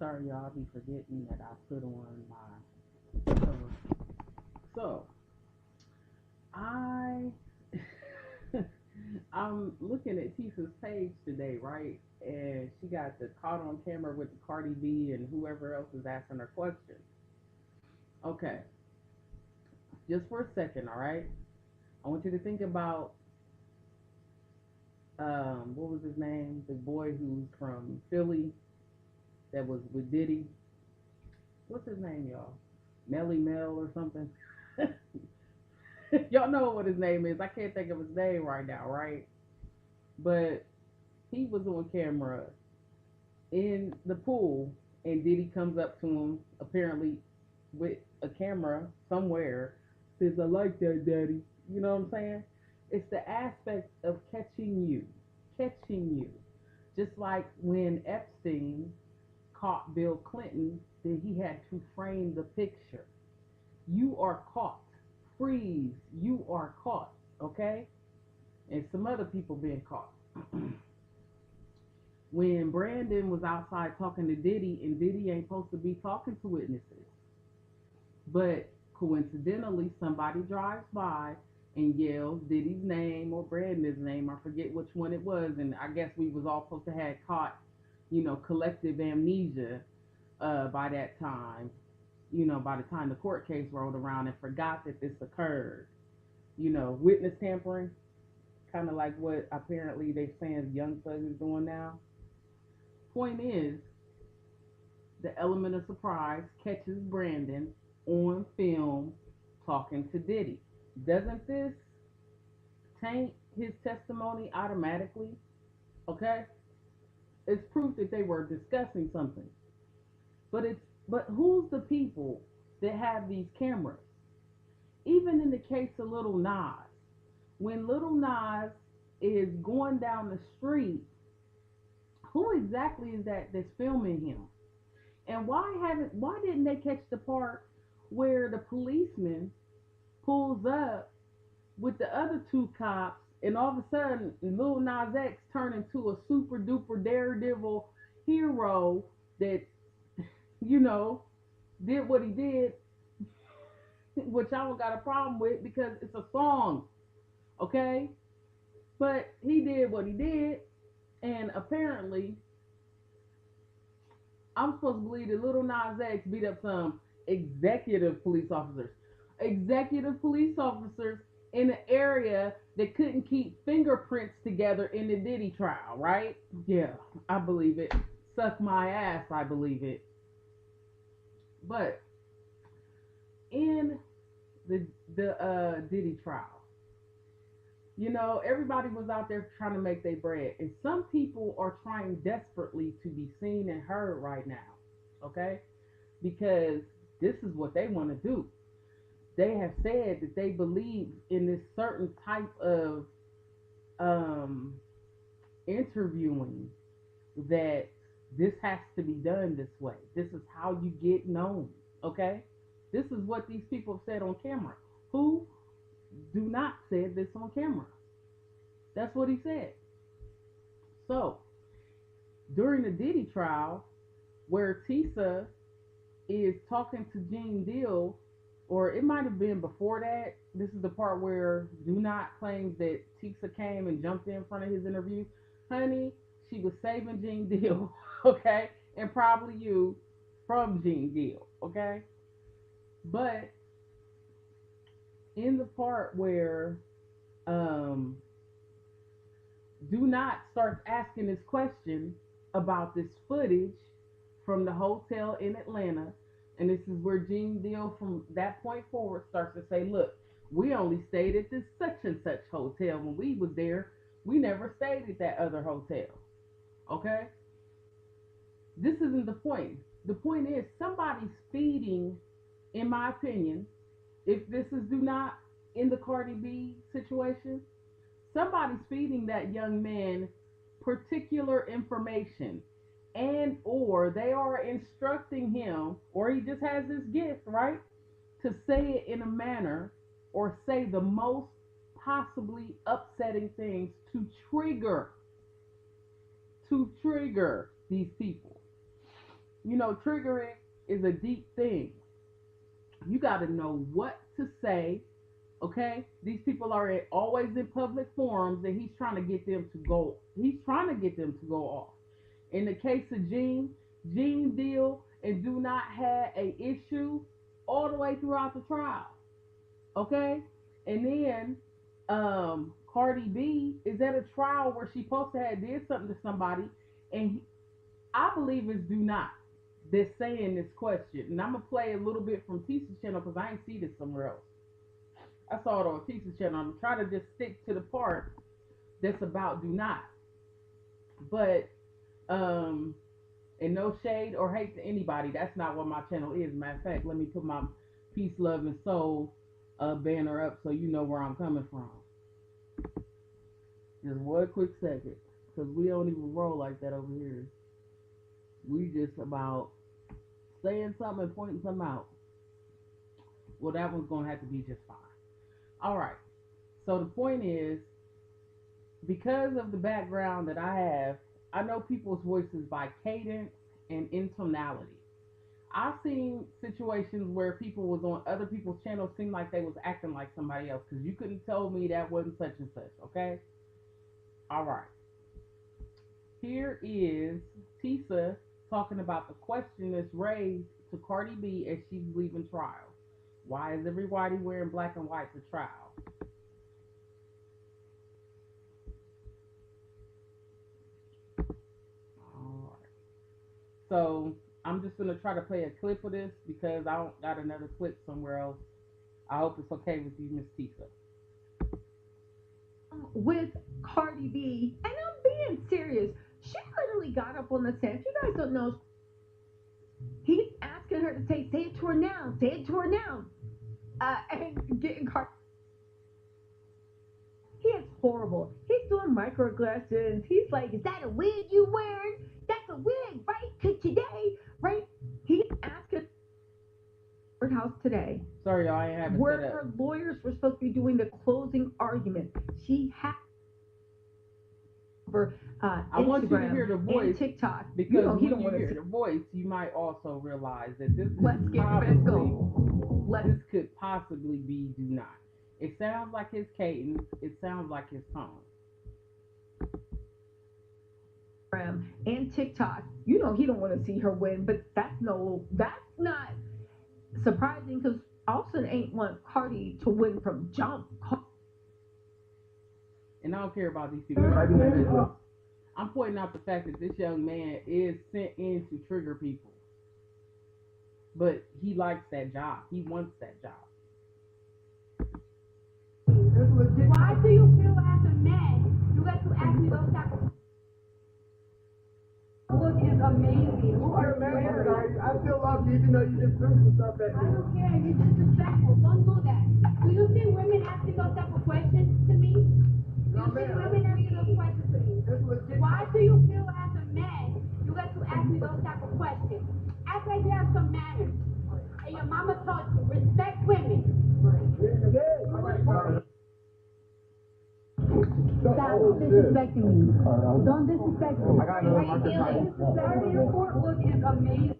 Sorry, y'all. I be forgetting that I put on my cover. So I I'm looking at Tisa's page today, right? And she got the caught on camera with the Cardi B and whoever else is asking her questions. Okay, just for a second, all right? I want you to think about what was his name? The boy who's from Philly that was with Diddy. What's his name, y'all? Melly Mel or something. Y'all know what his name is. I can't think of his name right now, right? But he was on camera in the pool, and Diddy comes up to him, apparently with a camera somewhere, says, "I like that, Daddy." You know what I'm saying? It's the aspect of catching you. Just like when Epstein caught Bill Clinton, then he had to frame the picture. You are caught. Freeze. You are caught. Okay? And some other people being caught. When Brandon was outside talking to Diddy, and Diddy ain't supposed to be talking to witnesses, but coincidentally, somebody drives by and yells Diddy's name or Brandon's name. I forget which one it was, and I guess we was all supposed to have caught, collective amnesia by that time. By the time the court case rolled around and forgot that this occurred. Witness tampering, kind of like what apparently they saying Young Thug is doing now. Point is, the element of surprise catches Brandon on film talking to Diddy. Doesn't this taint his testimony automatically? Okay? It's proof that they were discussing something. But who's the people that have these cameras? Even in the case of Little Nas, when Little Nas is going down the street, who exactly is that that's filming him? And why didn't they catch the part where the policeman pulls up with the other two cops, and all of a sudden Lil Nas X turned into a super duper daredevil hero that, you know, did what he did, which I don't got a problem with because it's a song, okay? But he did what he did, and apparently I'm supposed to believe that Little Nas X beat up some executive police officers. Executive police officers in an area that couldn't keep fingerprints together in the Diddy trial, right? Yeah, I believe it. Suck my ass, I believe it. But in the Diddy trial, everybody was out there trying to make their bread, and some people are trying desperately to be seen and heard right now, okay? Because this is what they want to do. They have said that they believe in this certain type of um, interviewing, that this has to be done this way. This is how you get known, okay? This is what these people have said on camera. Who do not say this on camera? That's what he said. So, during the Diddy trial, where Tisa is talking to Gene Deal, or it might have been before that. This is the part where Do Not claims that Tisa came and jumped in front of his interview. Honey, she was saving Gene Deal, okay? And probably you from Gene Deal, okay? But in the part where Do Not starts asking this question about this footage from the hotel in Atlanta, and this is where Gene Deal from that point forward starts to say, look, we only stayed at this such and such hotel when we was there. We never stayed at that other hotel. Okay? This isn't the point. The point is somebody's feeding, in my opinion, if this is Do Not in the Cardi B situation, somebody's feeding that young man particular information, and or they are instructing him, or he just has this gift, right, to say it in a manner or say the most possibly upsetting things to trigger these people. triggering is a deep thing. You got to know what to say. Okay, these people are always in public forums, and he's trying to get them to go. He's trying to get them to go off. In the case of Gene Deal and Do Not had a issue all the way throughout the trial. Okay, and then Cardi B is at a trial where she supposed to have did something to somebody, and I believe it's Do Not that's saying this question. And I'm gonna play a little bit from Tissa's channel because I ain't see this somewhere else. I saw it on Tissa's channel. I'm trying to just stick to the part that's about Do Not. But and no shade or hate to anybody. That's not what my channel is. Matter of fact, let me put my peace, love, and soul banner up so you know where I'm coming from. Just one quick second, because we don't even roll like that over here. We just about saying something and pointing something out. Well, that one's going to have to be just fine. All right. So the point is, because of the background that I have, I know people's voices by cadence and intonality. I've seen situations where people was on other people's channels seemed like they was acting like somebody else, because you couldn't tell me that wasn't such and such, okay? All right. Here is Tissa talking about the question that's raised to Cardi B as she's leaving trial. Why is everybody wearing black and white for trial? All right. So I'm just gonna try to play a clip of this because I don't got another clip somewhere else. I hope it's okay with you, Miss Tissa. With Cardi B, and I'm being serious. She literally got up on the stand. If you guys don't know, he's asking her to say it to her now, say it to her now, and getting Cardi. He is horrible. He's doing microaggressions. He's like, "Is that a wig you wearing? That's a wig, right? 'Cause today, right?" He's asking courthouse today. Sorry, y'all, I ain't having where set up. her lawyers were supposed to be doing the closing argument. She had over I want you to hear the voice and TikTok because when you hear the voice, you might also realize that this could possibly be Do Not. It sounds like his cadence. It sounds like his tone. And TikTok, he don't want to see her win, but that's not surprising because Austin ain't want Cardi to win from jump. And I don't care about these people. I'm pointing out the fact that this young man is sent in to trigger people. But he likes that job. He wants that job. Why do you feel as a man you got to ask me those type of look is amazing. Who are you married? I still love you even though you just threw some stuff at me. I don't care, you're disrespectful. Don't do that. Do you see women asking those type of questions to me? Do you see women asking those questions to me? Why do you feel as a man you got to ask me those type of questions? Act like you have some manners. And your mama taught you, respect women. Stop disrespecting me. Don't disrespect me. Your court look is amazing.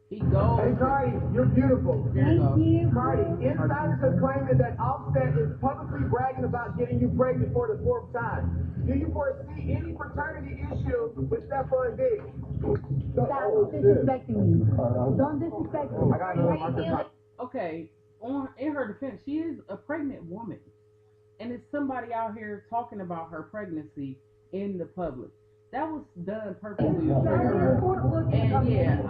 He goes. Hey, Cardi, you're beautiful. Thank you. Cardi, insiders are claiming that Offset is publicly bragging about getting you pregnant for the 4th time. Do you foresee any paternity issue with Stephon Diggs? Stop disrespecting me. Don't disrespect me. Okay, in her defense, she is a pregnant woman. And it's somebody out here talking about her pregnancy in the public. That was done purposely to trigger her. And yeah,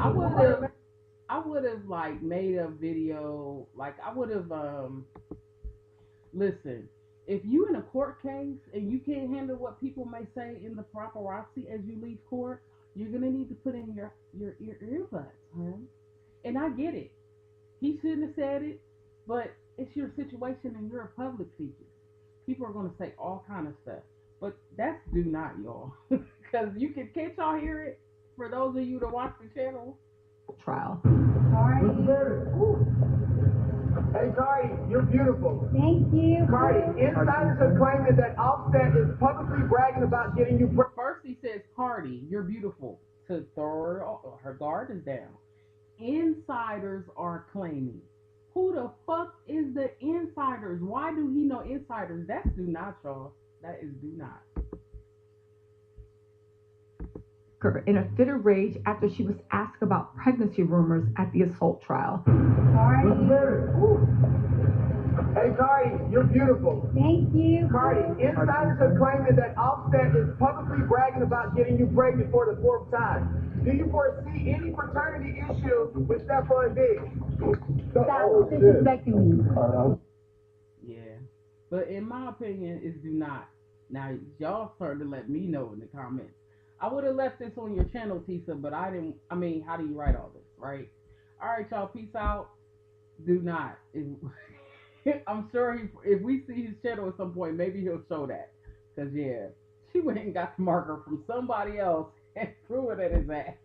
I would have like made a video, like I would have listen, if you in a court case and you can't handle what people may say in the paparazzi as you leave court, you're gonna need to put in your earbuds, huh? And I get it. He shouldn't have said it, but it's your situation and you're a public figure. People are going to say all kind of stuff. But that's Do Not, y'all. Because can't y'all hear it? For those of you that watch the channel. Trial. Hey, Cardi, you're beautiful. Thank you. Cardi, insiders are claiming that Offset is publicly bragging about getting you pregnant. First he says, Cardi, you're beautiful. To throw her guard is down. insiders are claiming. Who the fuck is the insiders? Why do he know insiders? That's do not, y'all. That is do not. In a fit of rage after she was asked about pregnancy rumors at the assault trial. Cardi. Hey, Cardi, you're beautiful. Thank you. Cardi, insiders are claiming that Offset is publicly bragging about getting you pregnant for the 4th time. Do you foresee any paternity issue with Stephon Diggs? Stop disrespecting me. Yeah. But in my opinion, it's do not. Now, y'all started to let me know in the comments. I would have left this on your channel, Tisa, but I didn't. I mean, how do you write all this, right? All right, y'all, peace out. Do not. I'm sure if we see his channel at some point, maybe he'll show that. Because, yeah, she went and got the marker from somebody else and threw it at his ass.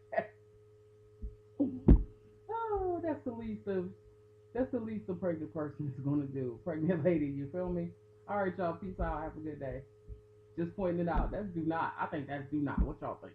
Oh, that's the least a pregnant person is going to do. Pregnant lady, you feel me? All right, y'all, peace out. Have a good day. Just pointing it out. That's do not. I think that's do not. What y'all think?